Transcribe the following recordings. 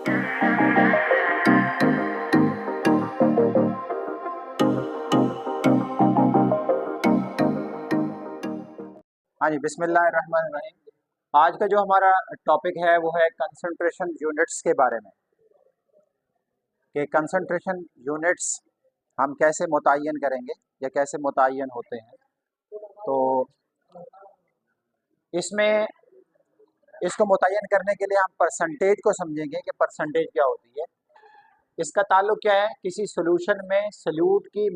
हाँ जी, बिस्मिल्लाहिर्रहमानिर्रहीम। आज का जो हमारा टॉपिक है वो है कंसंट्रेशन यूनिट्स के बारे में, कि कंसंट्रेशन यूनिट्स हम कैसे मुतय्यन करेंगे या कैसे मुतय्यन होते हैं। तो इसमें इसको मुतय्यन करने के लिए हम परसेंटेज को समझेंगे कि परसेंटेज क्या होती है। इसका ताल्लुक क्या है, किसी सोल्यूशन में सल्यूट की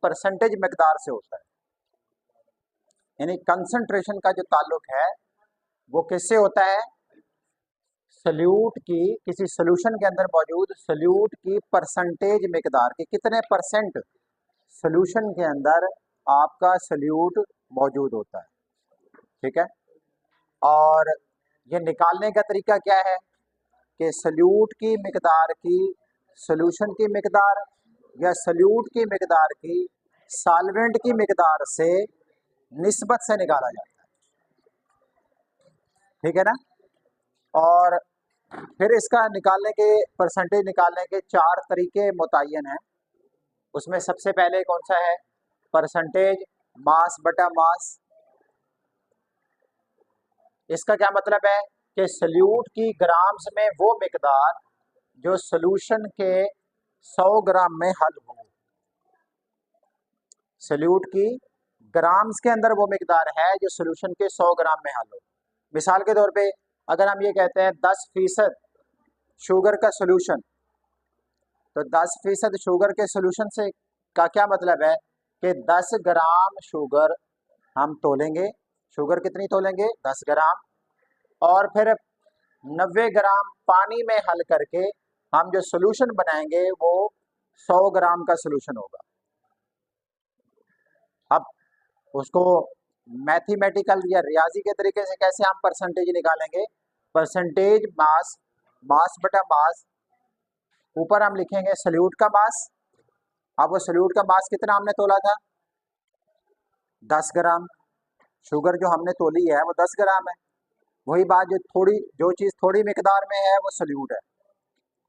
परसेंटेज मकदार से होता है। यानी कंसंट्रेशन का जो ताल्लुक है वो किससे होता है, सल्यूट की, किसी सोल्यूशन के अंदर मौजूद सल्यूट की परसेंटेज मकदार के, कितने परसेंट सोल्यूशन के अंदर आपका सल्यूट मौजूद होता है। ठीक है, और ये निकालने का तरीका क्या है कि सल्यूट की मकदार की सोल्यूशन की मकदार या सल्यूट की मकदार की सॉल्वेंट की मकदार से निस्बत से निकाला जाता है। ठीक है ना। और फिर इसका निकालने के, परसेंटेज निकालने के 4 तरीके मुतय्यन हैं। उसमें सबसे पहले कौन सा है, परसेंटेज मास बटा मास। इसका क्या मतलब है कि सल्यूट की ग्राम्स में वो मकदार जो सॉल्यूशन के 100 ग्राम में हल हो। सल्यूट की ग्राम्स के अंदर वो मकदार है जो सॉल्यूशन के 100 ग्राम में हल हो। मिसाल के तौर पे अगर हम ये कहते हैं 10% शुगर का सॉल्यूशन, तो 10% शुगर के सॉल्यूशन से का क्या मतलब है कि 10 ग्राम शुगर हम तोलेंगे। शुगर कितनी तोलेंगे, 10 ग्राम, और फिर 90 ग्राम पानी में हल करके हम जो सॉल्यूशन बनाएंगे वो 100 ग्राम का सॉल्यूशन होगा। अब उसको मैथमेटिकल या रियाजी के तरीके से कैसे हम परसेंटेज निकालेंगे, परसेंटेज मास, मास बटा मास, ऊपर हम लिखेंगे सल्यूट का मास। अब वो सल्यूट का मास कितना हमने तोला था, 10 ग्राम। शुगर जो हमने तोली है वो 10 ग्राम है। वही बात, जो चीज़ थोड़ी मिकदार में है वो सल्यूट है।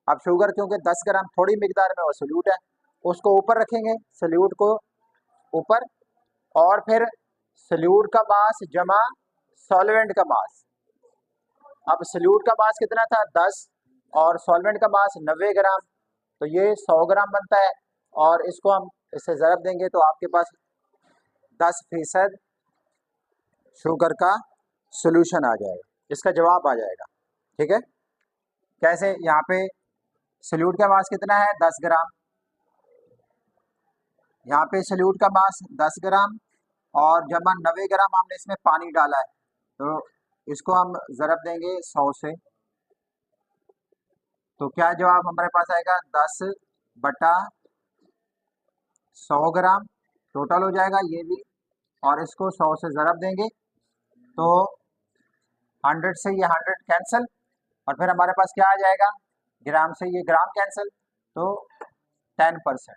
अब शुगर क्योंकि 10 ग्राम थोड़ी मिकदार में, वो सल्यूट है, उसको ऊपर रखेंगे, सल्यूट को ऊपर, और फिर सल्यूट का मास जमा सॉल्वेंट का मास। अब सल्यूट का मास कितना था, 10, और सॉल्वेंट का मास 90 ग्राम, तो ये 100 ग्राम बनता है। और इसको हम इससे ज़रब देंगे तो आपके पास 10% शुगर का सॉल्यूशन आ जाएगा, इसका जवाब आ जाएगा। ठीक है, कैसे, यहाँ पे सल्यूट का मास कितना है, 10 ग्राम, यहाँ पे सल्यूट का मास 10 ग्राम और जमा 90 ग्राम हमने इसमें पानी डाला है, तो इसको हम ज़रब देंगे 100 से, तो क्या जवाब हमारे पास आएगा, 10/100 ग्राम टोटल हो जाएगा ये भी, और इसको 100 से ज़रब देंगे तो 100 से ये 100 कैंसिल, और फिर हमारे पास क्या आ जाएगा, ग्राम से ये ग्राम कैंसिल, तो 10%,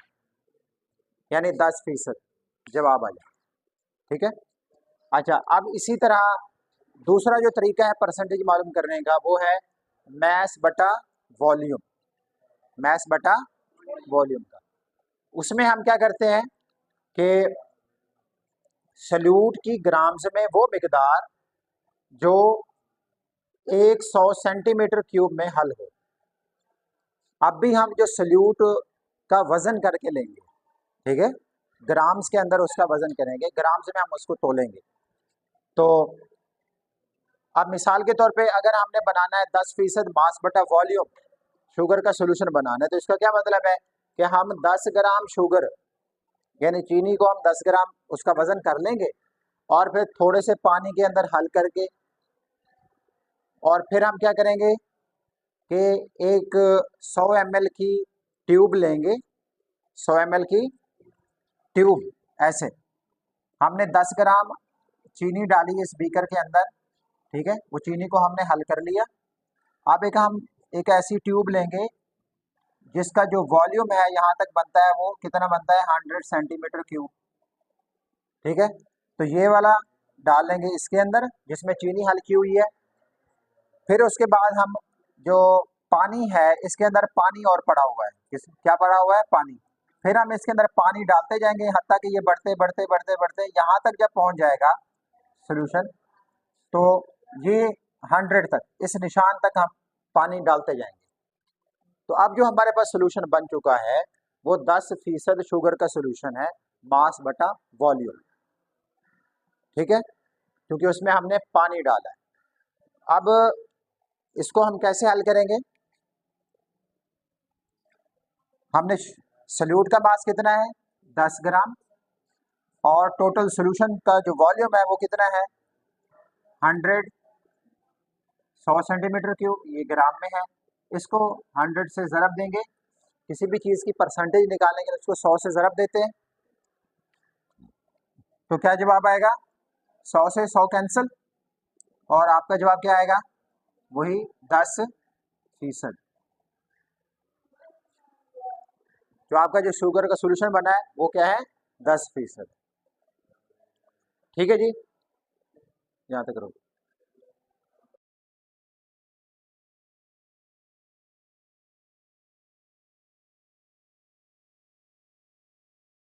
यानी 10% जवाब आ जाए। ठीक है, अच्छा, अब इसी तरह दूसरा जो तरीका है परसेंटेज मालूम करने का वो है मैस बटा वॉल्यूम। मैस बटा वॉल्यूम का, उसमें हम क्या करते हैं कि सल्यूट की ग्राम्स में वो मिकदार जो 100 सेंटीमीटर क्यूब में हल हो। अब भी हम जो सल्यूट का वजन करके लेंगे, ठीक है, ग्राम्स के अंदर उसका वजन करेंगे, ग्राम्स में हम उसको तोलेंगे। तो अब मिसाल के तौर पे अगर हमने बनाना है 10% मास बटा वॉल्यूम, शुगर का सोल्यूशन बनाना है, तो इसका क्या मतलब है कि हम 10 ग्राम शुगर यानी चीनी को हम 10 ग्राम उसका वजन कर लेंगे, और फिर थोड़े से पानी के अंदर हल करके, और फिर हम क्या करेंगे कि एक 100 ml की ट्यूब लेंगे, 100 ml की ट्यूब, ऐसे हमने 10 ग्राम चीनी डाली इस बीकर के अंदर, ठीक है, वो चीनी को हमने हल कर लिया। अब हम एक ऐसी ट्यूब लेंगे जिसका जो वॉल्यूम है यहाँ तक बनता है, वो कितना बनता है, 100 सेंटीमीटर क्यूब। ठीक है, तो ये वाला डाल लेंगे इसके अंदर जिसमें चीनी हल की हुई है। फिर उसके बाद हम जो पानी है इसके अंदर पानी और पड़ा हुआ है, क्या पड़ा हुआ है, पानी। फिर हम इसके अंदर पानी डालते जाएंगे हत्ता कि ये बढ़ते बढ़ते बढ़ते बढ़ते यहाँ तक जब पहुंच जाएगा सोल्यूशन, तो ये 100 तक, इस निशान तक हम पानी डालते जाएंगे। तो अब जो हमारे पास सोल्यूशन बन चुका है वो 10% शुगर का सोल्यूशन है, मास बटा वॉल्यूम। ठीक है, क्योंकि उसमें हमने पानी डाला है। अब इसको हम कैसे हल करेंगे? हमने सल्यूट का मास कितना है, 10 ग्राम, और टोटल सोल्यूशन का जो वॉल्यूम है वो कितना है, 100, 100 सेंटीमीटर क्यूब, ये ग्राम में है। इसको 100 से ज़रब देंगे, किसी भी चीज़ की परसेंटेज निकालेंगे तो उसको 100 से ज़रब देते हैं, तो क्या जवाब आएगा, 100 से 100 कैंसिल, और आपका जवाब क्या आएगा, वही 10%। जो आपका जो शुगर का सोल्यूशन बना है वो क्या है, 10%। ठीक है जी, यहाँ तक करो।